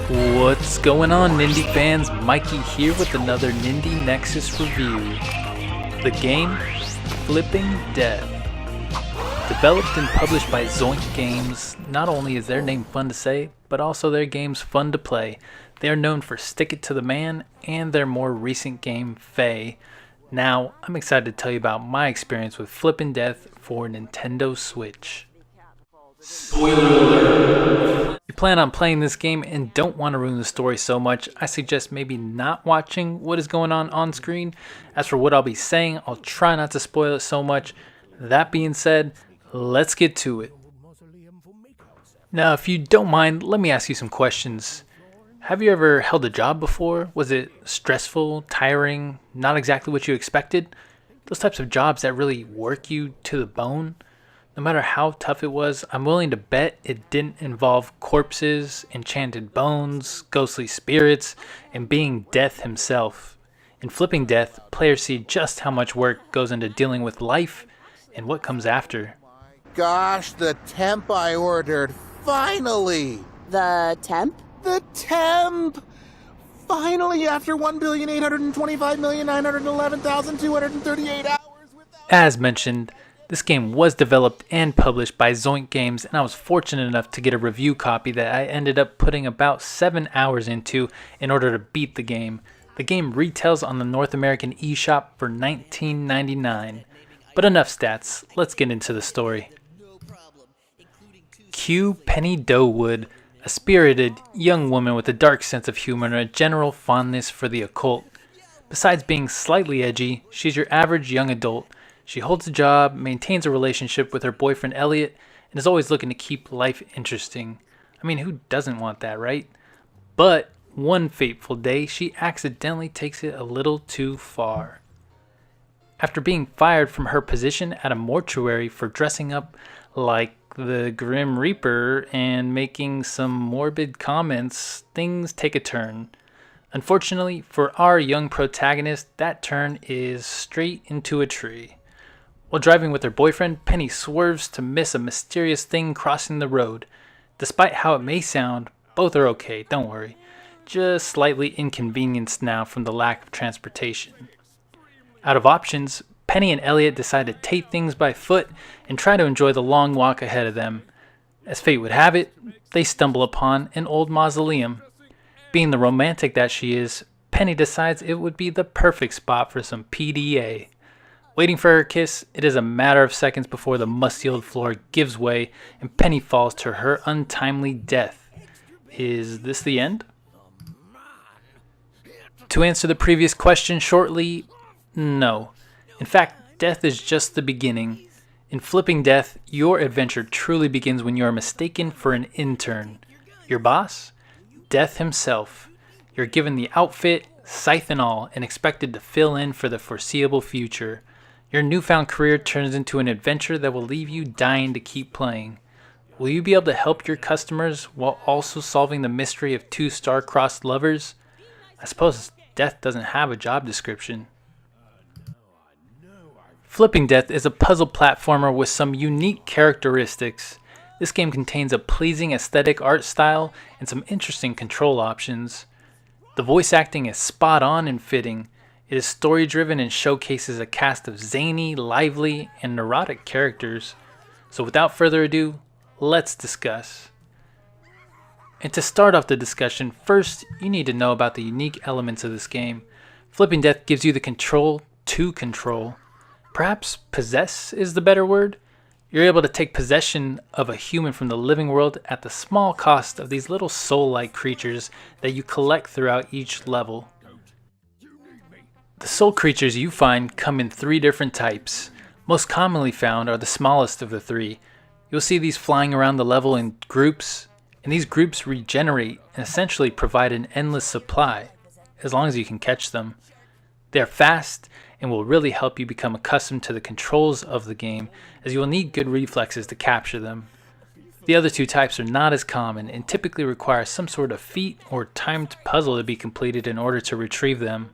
What's going on, Nindie fans? Mikey here with another Nindie Nexus review. The game, Flipping Death. Developed and published by Zoink Games, not only is their name fun to say, but also their games fun to play. They are known for Stick It to the Man and their more recent game, Faye. Now, I'm excited to tell you about my experience with Flippin' Death for Nintendo Switch. Spoiler alert! If you plan on playing this game and don't want to ruin the story so much, I suggest maybe not watching what is going on screen. As for what I'll be saying, I'll try not to spoil it so much. That being said, let's get to it. Now, if you don't mind, let me ask you some questions. Have you ever held a job before? Was it stressful, tiring, not exactly what you expected? Those types of jobs that really work you to the bone? No matter how tough it was, I'm willing to bet it didn't involve corpses, enchanted bones, ghostly spirits, and being death himself. In Flipping Death, players see just how much work goes into dealing with life and what comes after. Gosh, the temp I ordered, finally! The temp? The temp! Finally, after 1,825,911,238 hours without... As mentioned, this game was developed and published by Zoink Games, and I was fortunate enough to get a review copy that I ended up putting about 7 hours into in order to beat the game. The game retails on the North American eShop for $19.99. But enough stats, let's get into the story. Q. Penny Dowood, a spirited young woman with a dark sense of humor and a general fondness for the occult. Besides being slightly edgy, she's your average young adult. She holds a job, maintains a relationship with her boyfriend Elliot, and is always looking to keep life interesting. I mean, who doesn't want that, right? But one fateful day, she accidentally takes it a little too far. After being fired from her position at a mortuary for dressing up like the Grim Reaper and making some morbid comments, things take a turn. Unfortunately for our young protagonist, that turn is straight into a tree. While driving with her boyfriend, Penny swerves to miss a mysterious thing crossing the road. Despite how it may sound, both are okay, don't worry. Just slightly inconvenienced now from the lack of transportation. Out of options, Penny and Elliot decide to take things by foot and try to enjoy the long walk ahead of them. As fate would have it, they stumble upon an old mausoleum. Being the romantic that she is, Penny decides it would be the perfect spot for some PDA. Waiting for her kiss, it is a matter of seconds before the musty old floor gives way and Penny falls to her untimely death. Is this the end? To answer the previous question shortly, no. In fact, death is just the beginning. In Flipping Death, your adventure truly begins when you are mistaken for an intern. Your boss? Death himself. You're given the outfit, scythe and all, and expected to fill in for the foreseeable future. Your newfound career turns into an adventure that will leave you dying to keep playing. Will you be able to help your customers while also solving the mystery of two star-crossed lovers? I suppose Death doesn't have a job description. Flipping Death is a puzzle platformer with some unique characteristics. This game contains a pleasing aesthetic art style and some interesting control options. The voice acting is spot on and fitting. It is story driven and showcases a cast of zany, lively, and neurotic characters. So without further ado, let's discuss. And to start off the discussion, first you need to know about the unique elements of this game. Flipping Death gives you the control to control. Perhaps possess is the better word? You're able to take possession of a human from the living world at the small cost of these little soul-like creatures that you collect throughout each level. The soul creatures you find come in 3 different types. Most commonly found are the smallest of the 3. You'll see these flying around the level in groups, and these groups regenerate and essentially provide an endless supply, as long as you can catch them. They are fast and will really help you become accustomed to the controls of the game, as you will need good reflexes to capture them. The other 2 types are not as common and typically require some sort of feat or timed puzzle to be completed in order to retrieve them.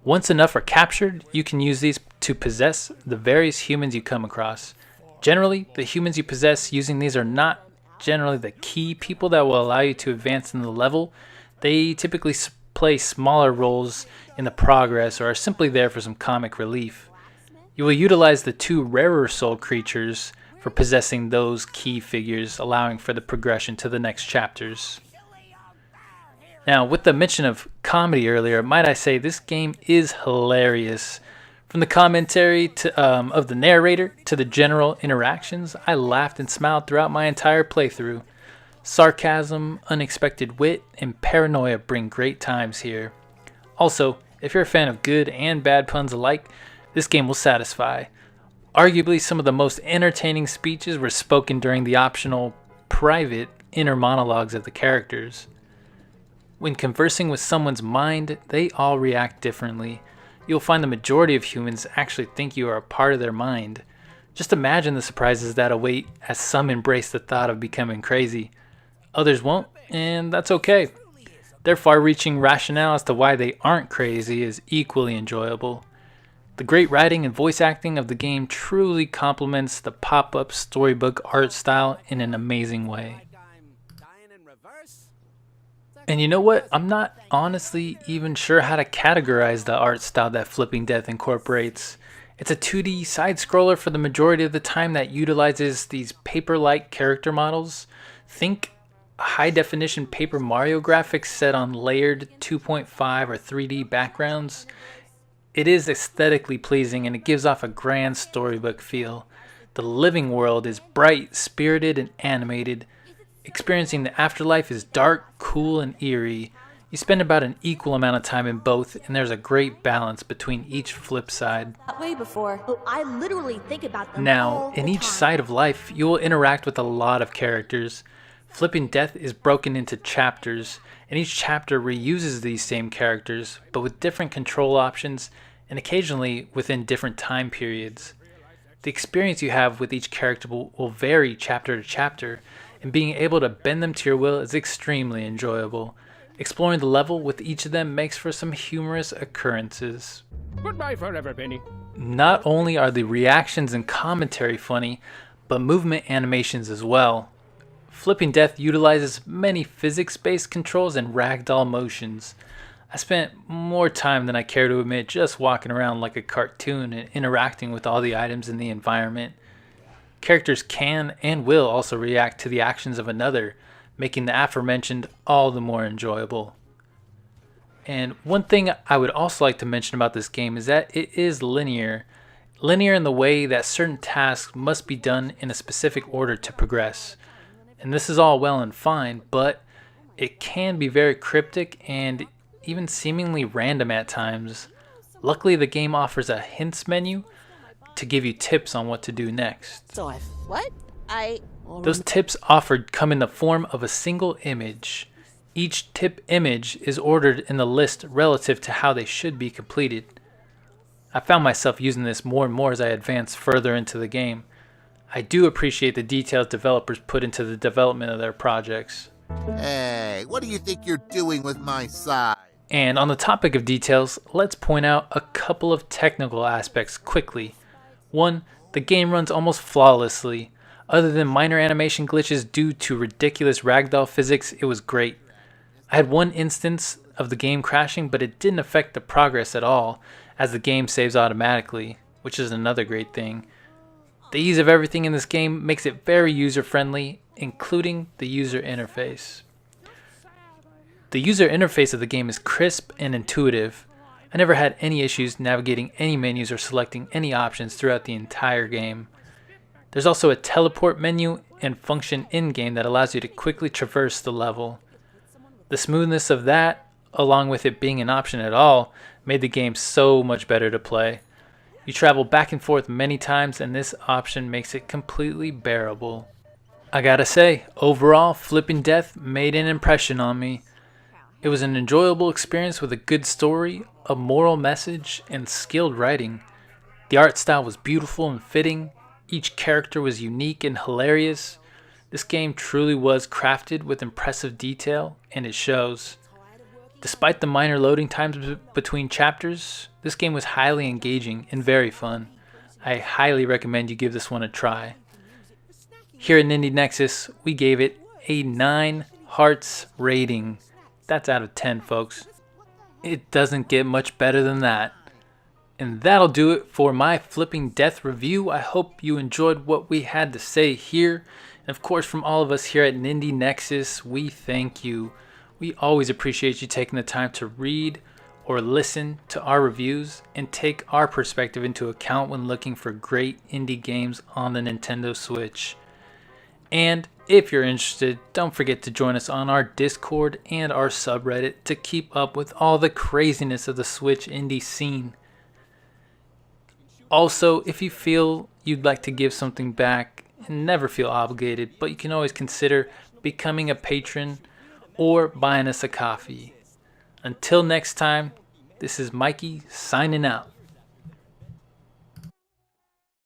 Once enough are captured, you can use these to possess the various humans you come across. Generally, the humans you possess using these are not generally the key people that will allow you to advance in the level. They typically play smaller roles in the progress or are simply there for some comic relief. You will utilize the 2 rarer soul creatures for possessing those key figures, allowing for the progression to the next chapters. Now, with the mention of comedy earlier, might I say this game is hilarious. From the commentary of the narrator to the general interactions, I laughed and smiled throughout my entire playthrough. Sarcasm, unexpected wit, and paranoia bring great times here. Also, if you're a fan of good and bad puns alike, this game will satisfy. Arguably, some of the most entertaining speeches were spoken during the optional, private, inner monologues of the characters. When conversing with someone's mind, they all react differently. You'll find the majority of humans actually think you are a part of their mind. Just imagine the surprises that await as some embrace the thought of becoming crazy. Others won't, and that's okay. Their far-reaching rationale as to why they aren't crazy is equally enjoyable. The great writing and voice acting of the game truly complements the pop-up storybook art style in an amazing way. And you know what? I'm not honestly even sure how to categorize the art style that Flipping Death incorporates. It's a 2D side-scroller for the majority of the time that utilizes these paper-like character models. Think high-definition Paper Mario graphics set on layered 2.5 or 3D backgrounds. It is aesthetically pleasing and it gives off a grand storybook feel. The living world is bright, spirited, and animated. Experiencing the afterlife is dark, cool, and eerie. You spend about an equal amount of time in both, and there's a great balance between each flip side. Way before. Oh, I literally think about them. Now, in each side of life, you will interact with a lot of characters. Flipping Death is broken into chapters, and each chapter reuses these same characters, but with different control options, and occasionally within different time periods. The experience you have with each character will vary chapter to chapter, and being able to bend them to your will is extremely enjoyable. Exploring the level with each of them makes for some humorous occurrences. Goodbye forever, Penny. Not only are the reactions and commentary funny, but movement animations as well. Flipping Death utilizes many physics-based controls and ragdoll motions. I spent more time than I care to admit just walking around like a cartoon and interacting with all the items in the environment. Characters can and will also react to the actions of another, making the aforementioned all the more enjoyable. And one thing I would also like to mention about this game is that it is linear. Linear in the way that certain tasks must be done in a specific order to progress. And this is all well and fine, but it can be very cryptic and even seemingly random at times. Luckily, the game offers a hints menu to give you tips on what to do next. So what? Those tips offered come in the form of a single image. Each tip image is ordered in the list relative to how they should be completed. I found myself using this more and more as I advanced further into the game. I do appreciate the details developers put into the development of their projects. Hey, what do you think you're doing with my side? And on the topic of details, let's point out a couple of technical aspects quickly. One, the game runs almost flawlessly. Other than minor animation glitches due to ridiculous ragdoll physics, it was great. I had one instance of the game crashing, but it didn't affect the progress at all, as the game saves automatically, which is another great thing. The ease of everything in this game makes it very user-friendly, including the user interface. The user interface of the game is crisp and intuitive. I never had any issues navigating any menus or selecting any options throughout the entire game. There's also a teleport menu and function in-game that allows you to quickly traverse the level. The smoothness of that, along with it being an option at all, made the game so much better to play. You travel back and forth many times, and this option makes it completely bearable. I gotta say, overall, Flipping Death made an impression on me. It was an enjoyable experience with a good story, a moral message, and skilled writing. The art style was beautiful and fitting. Each character was unique and hilarious. This game truly was crafted with impressive detail, and it shows. Despite the minor loading times between chapters, this game was highly engaging and very fun. I highly recommend you give this one a try. Here at Nindie Nexus, we gave it a 9 hearts rating. That's out of 10, folks. It doesn't get much better than that. And that'll do it for my Flipping Death review. I hope you enjoyed what we had to say here. And of course, from all of us here at Nindie Nexus, we thank you. We always appreciate you taking the time to read or listen to our reviews and take our perspective into account when looking for great indie games on the Nintendo Switch. And if you're interested, don't forget to join us on our Discord and our subreddit to keep up with all the craziness of the Switch indie scene. Also, if you feel you'd like to give something back, and never feel obligated, but you can always consider becoming a patron or buying us a coffee. Until next time, this is Mikey signing out.